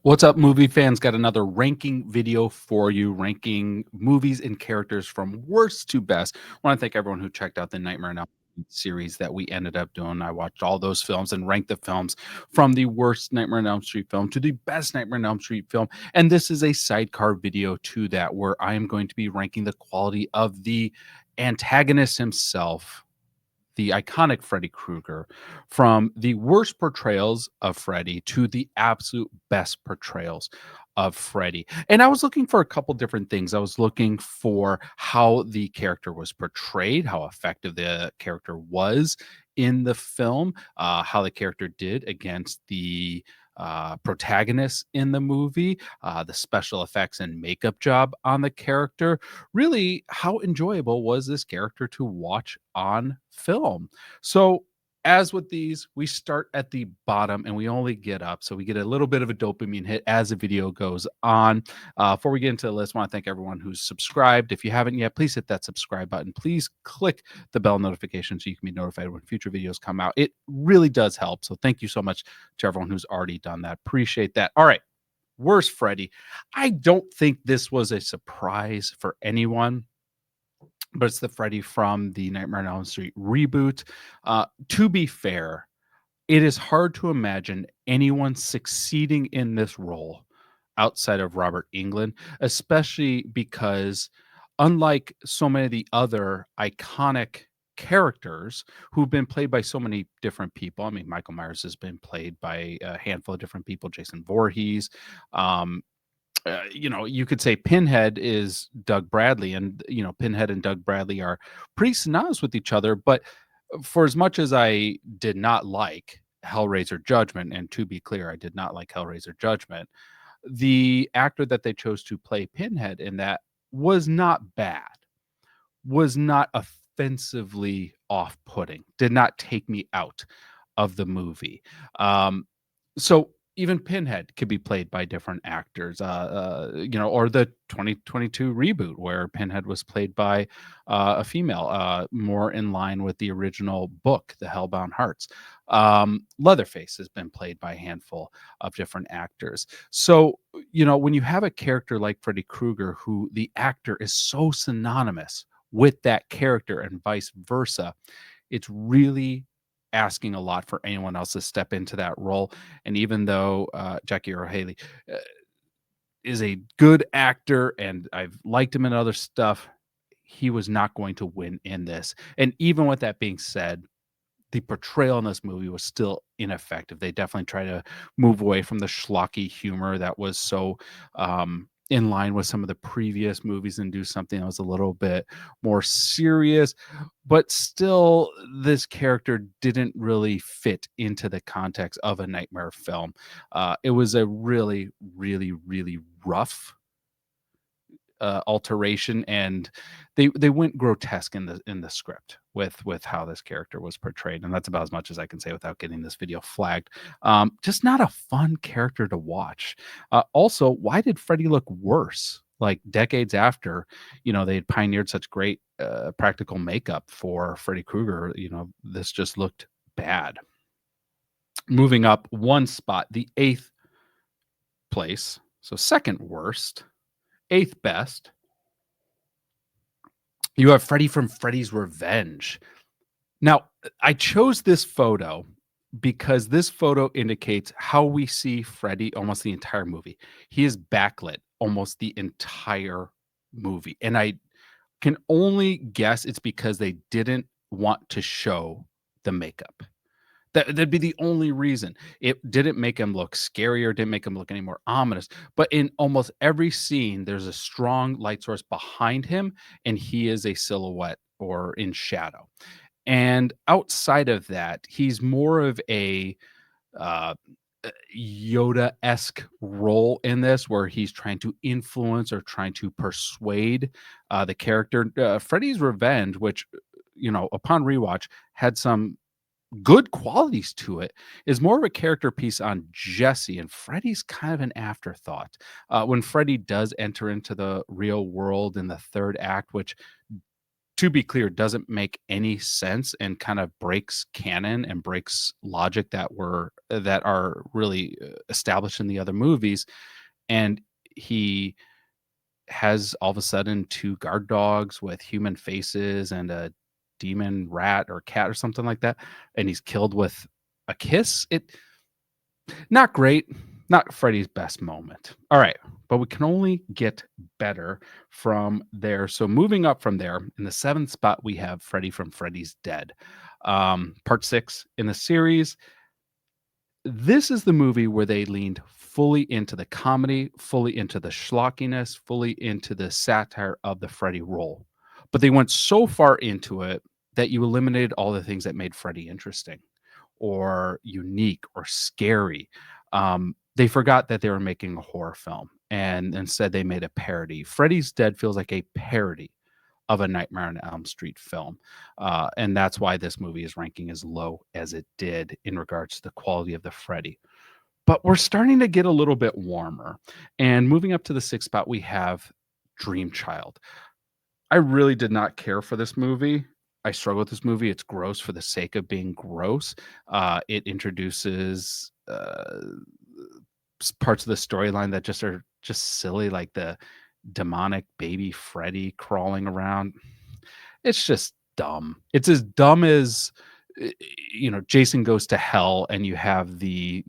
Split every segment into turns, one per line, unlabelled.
What's up, movie fans? Got another ranking video for you, ranking movies and characters from worst to best. I want to thank everyone who checked out the Nightmare on Elm Street series that we ended up doing. I watched all those films and ranked the films from the worst Nightmare on Elm Street film to the best Nightmare on Elm Street film. And this is a sidecar video to that where I am going to be ranking the quality of the antagonist himself, the iconic Freddy Krueger, from the worst portrayals of Freddy to the absolute best portrayals of Freddy. And I was looking for a couple different things. I was looking for how the character was portrayed, how effective the character was in the film, how the character did against the protagonists in the movie, the special effects and makeup job on the character. Really, how enjoyable was this character to watch on film? So, as with these, we start at the bottom and we only get up. So we get a little bit of a dopamine hit as the video goes on. Before we get into the list, I want to thank everyone who's subscribed. If you haven't yet, please hit that subscribe button. Please click the bell notification so you can be notified when future videos come out. It really does help. So thank you so much to everyone who's already done that. Appreciate that. All right. Worst Freddy. I don't think this was a surprise for anyone, but it's the Freddy from the Nightmare on Elm Street reboot. To be fair, it is hard to imagine anyone succeeding in this role outside of Robert Englund, especially because, unlike so many of the other iconic characters who've been played by so many different people. I mean, Michael Myers has been played by a handful of different people. Jason Voorhees, um, you could say Pinhead is Doug Bradley, and Pinhead and Doug Bradley are pretty synonymous with each other. But for as much as I did not like Hellraiser Judgment, and to be clear, I did not like Hellraiser Judgment, the actor that they chose to play Pinhead in that was not bad, was not offensively off-putting, did not take me out of the movie. So even Pinhead could be played by different actors, or the 2022 reboot where Pinhead was played by a female, more in line with the original book, The Hellbound Hearts. Leatherface has been played by a handful of different actors. So, when you have a character like Freddy Krueger, who the actor is so synonymous with that character and vice versa, it's really asking a lot for anyone else to step into that role. And even though Jackie Earle Haley uh, is a good actor and I've liked him in other stuff, he was not going to win in this. And even with that being said, the portrayal in this movie was still ineffective. They definitely try to move away from the schlocky humor that was so in line with some of the previous movies and do something that was a little bit more serious. But still, this character didn't really fit into the context of a nightmare film. It was a really, really, really rough alteration, and they went grotesque in the script with how this character was portrayed, and that's about as much as I can say without getting this video flagged. Just not a fun character to watch. Also, why did Freddy look worse? Like decades after, they had pioneered such great practical makeup for Freddy Krueger. This just looked bad. Moving up one spot, the eighth place, so second worst. Eighth best, you have Freddy from Freddys Revenge. Now, I chose this photo because this photo indicates how we see Freddy almost the entire movie. He is backlit almost the entire movie. And I can only guess it's because they didn't want to show the makeup. That'd be the only reason. It didn't make him look scarier, didn't make him look any more ominous. But in almost every scene, there's a strong light source behind him, and he is a silhouette or in shadow. And outside of that, he's more of a uh, Yoda-esque role in this, where he's trying to influence or trying to persuade the character. Freddy's Revenge, which upon rewatch had some good qualities to it, is more of a character piece on Jesse, and Freddy's kind of an afterthought. When Freddy does enter into the real world in the third act, which to be clear, doesn't make any sense and kind of breaks canon and breaks logic that are really established in the other movies. And he has all of a sudden two guard dogs with human faces and a demon rat or cat or something like that, and he's killed with a kiss. It not great, not Freddy's best moment. All right, but we can only get better from there. So moving up from there, in the seventh spot, we have Freddy from Freddy's Dead, part six in the series. This is the movie where they leaned fully into the comedy, fully into the schlockiness, fully into the satire of the Freddy role. But they went so far into it that you eliminated all the things that made Freddy interesting or unique or scary. They forgot that they were making a horror film and instead they made a parody. Freddy's Dead feels like a parody of a Nightmare on Elm Street film. And that's why this movie is ranking as low as it did in regards to the quality of the Freddy. But we're starting to get a little bit warmer. And moving up to the sixth spot, we have Dream Child. I really did not care for this movie. I struggle with this movie. It's gross for the sake of being gross. It introduces parts of the storyline that just are just silly, like the demonic baby Freddy crawling around. It's just dumb. It's as dumb as Jason Goes to Hell and you have the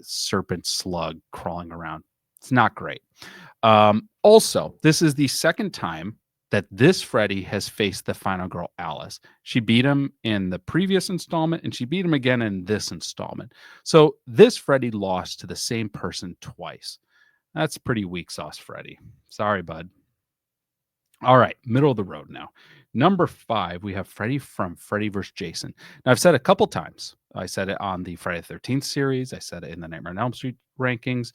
serpent slug crawling around. It's not great. Also, this is the second time that this Freddy has faced the final girl, Alice. She beat him in the previous installment and she beat him again in this installment. So this Freddy lost to the same person twice. That's pretty weak sauce, Freddy. Sorry, bud. All right, middle of the road now. Number five, we have Freddy from Freddy vs. Jason. Now, I've said it a couple times. I said it on the Friday the 13th series. I said it in the Nightmare on Elm Street rankings.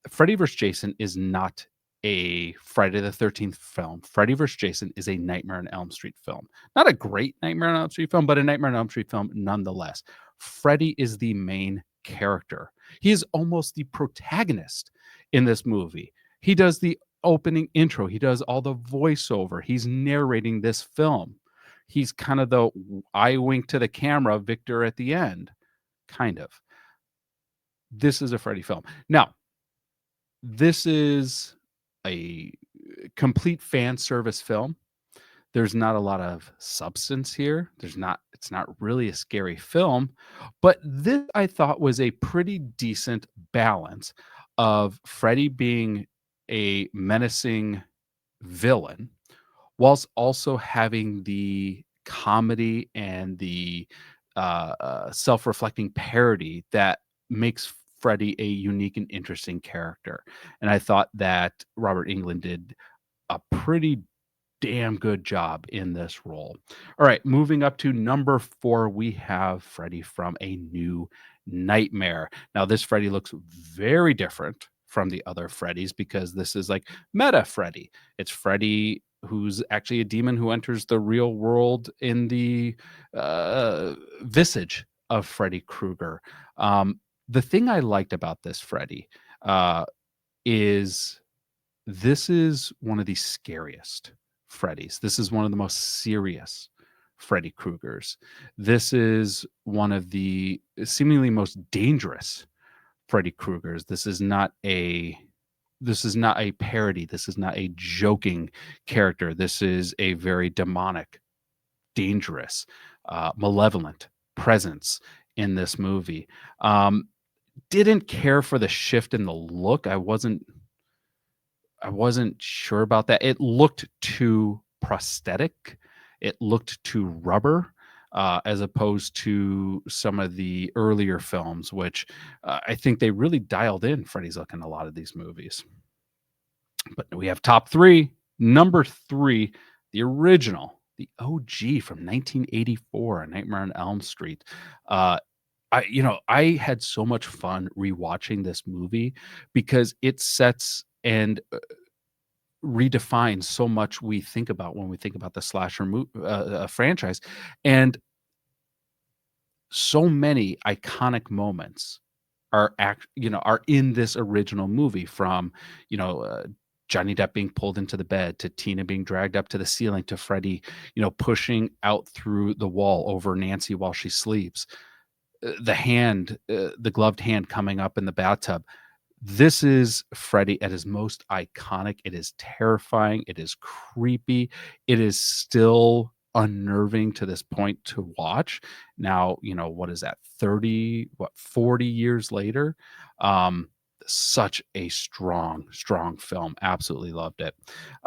Freddy vs. Jason is not a Friday the 13th film. Freddy vs. Jason is a Nightmare on Elm Street film. Not a great Nightmare on Elm Street film, but a Nightmare on Elm Street film nonetheless. Freddy is the main character. He is almost the protagonist in this movie. He does the opening intro. He does all the voiceover. He's narrating this film. He's kind of the eye wink to the camera Victor at the end, kind of. This is a Freddy film. Now, this is a complete fan service film. There's not a lot of substance here. It's not really a scary film, but this I thought was a pretty decent balance of Freddy being a menacing villain whilst also having the comedy and the self-reflecting parody that makes Freddy a unique and interesting character. And I thought that Robert Englund did a pretty damn good job in this role. All right, moving up to number four, we have Freddy from A New Nightmare. Now, this Freddy looks very different from the other Freddys because this is like meta Freddy. It's Freddy who's actually a demon who enters the real world in the visage of Freddy Krueger. The thing I liked about this Freddy is this is one of the scariest Freddys. This is one of the most serious Freddy Kruegers. This is one of the seemingly most dangerous Freddy Kruegers. This is not a parody. This is not a joking character. This is a very demonic, dangerous, malevolent presence in this movie. Didn't care for the shift in the look. I wasn't sure about that. It looked too prosthetic. It looked too rubber, as opposed to some of the earlier films, which I think they really dialed in Freddy's look in a lot of these movies. But we have top three. Number three, the original, the OG from 1984, A Nightmare on Elm Street. I had so much fun rewatching this movie because it sets and redefines so much we think about when we think about the slasher franchise, and so many iconic moments are in this original movie from you know uh, Johnny Depp being pulled into the bed, to Tina being dragged up to the ceiling, to Freddy, pushing out through the wall over Nancy while she sleeps. The gloved hand coming up in the bathtub. This is Freddy at his most iconic. It is terrifying. It is creepy. It is still unnerving to this point to watch. Now, what is that? 40 years later? Um, Such a strong, strong film. Absolutely loved it.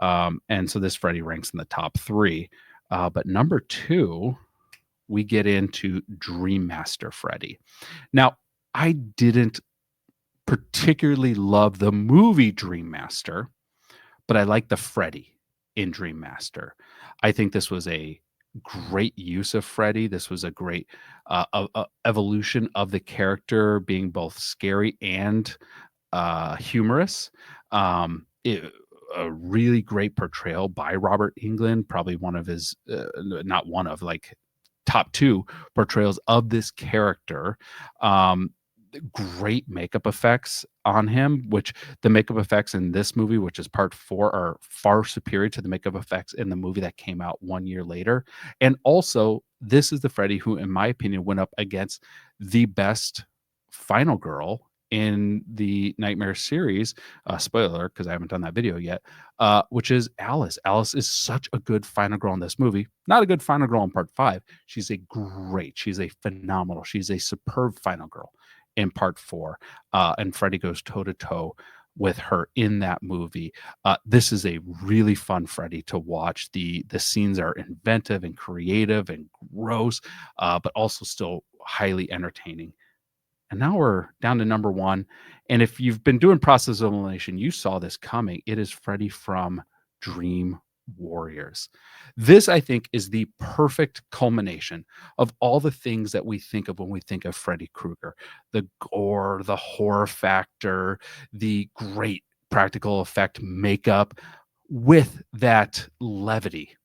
And so this Freddy ranks in the top three. But number two, we get into Dream Master Freddy. Now, I didn't particularly love the movie Dream Master, but I like the Freddy in Dream Master. I think this was a great use of Freddy. This was a great evolution of the character being both scary and humorous. A really great portrayal by Robert Englund, probably one of his, not one of, like, top two portrayals of this character. Um, Great makeup effects on him, which the makeup effects in this movie, which is part four, are far superior to the makeup effects in the movie that came out 1 year later. And also, this is the Freddy who, in my opinion, went up against the best final girl in the Nightmare series. Spoiler, because I haven't done that video yet, which is Alice. Alice is such a good final girl in this movie. Not a good final girl in part five. She's a phenomenal, she's a superb final girl in part four. And Freddy goes toe to toe with her in that movie. This is a really fun Freddy to watch. The scenes are inventive and creative and gross, but also still highly entertaining. And now we're down to number one. And if you've been doing process of elimination, you saw this coming. It is Freddy from Dream Warriors. This, I think, is the perfect culmination of all the things that we think of when we think of Freddy Krueger: the gore, the horror factor, the great practical effect makeup, with that levity,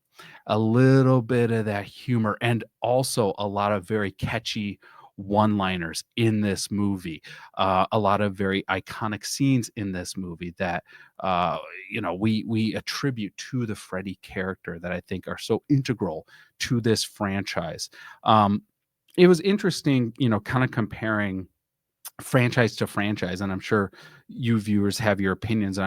a little bit of that humor, and also a lot of very catchy one-liners in this movie. A lot of very iconic scenes in this movie that we attribute to the Freddy character, that I think are so integral to this franchise. It was interesting, kind of comparing franchise to franchise, and I'm sure you viewers have your opinions.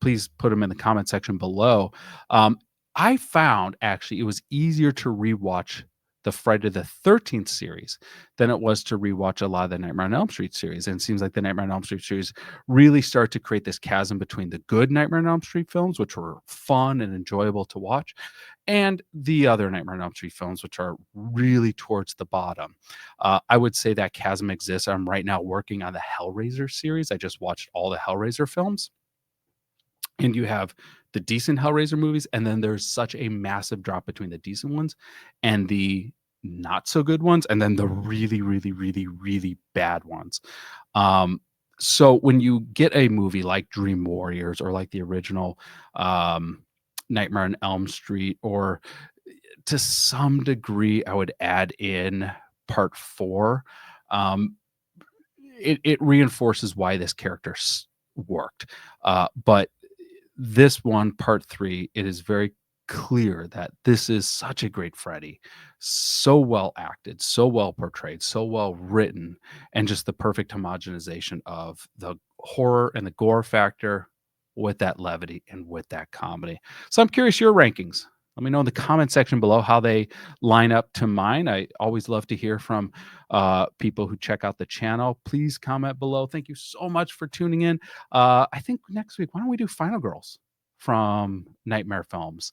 Please put them in the comment section below. I found actually it was easier to rewatch the Friday the 13th series than it was to rewatch a lot of the Nightmare on Elm Street series. And it seems like the Nightmare on Elm Street series really start to create this chasm between the good Nightmare on Elm Street films, which were fun and enjoyable to watch, and the other Nightmare on Elm Street films, which are really towards the bottom. I would say that chasm exists. I'm right now working on the Hellraiser series. I just watched all the Hellraiser films. And you have the decent Hellraiser movies, and then there's such a massive drop between the decent ones and the not so good ones, and then the really, really, really, really bad ones. So when you get a movie like Dream Warriors, or like the original Nightmare on Elm Street, or to some degree, I would add in part four, um, it reinforces why this character worked. But this one, part three, it is very clear that this is such a great Freddy. So well acted, so well portrayed, so well written, and just the perfect homogenization of the horror and the gore factor with that levity and with that comedy. So I'm curious your rankings. Let me know in the comment section below how they line up to mine. I always love to hear from people who check out the channel. Please comment below. Thank you so much for tuning in. I think next week, why don't we do Final Girls from Nightmare films?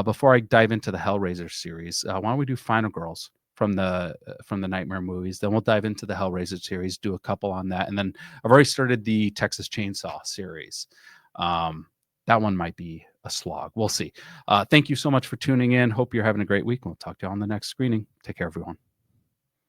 Before I dive into the Hellraiser series, why don't we do Final Girls from the Nightmare movies? Then we'll dive into the Hellraiser series, do a couple on that, and then I've already started the Texas Chainsaw series. That one might be a slog. We'll see. Thank you so much for tuning in. Hope you're having a great week. We'll talk to you on the next screening. Take care, everyone.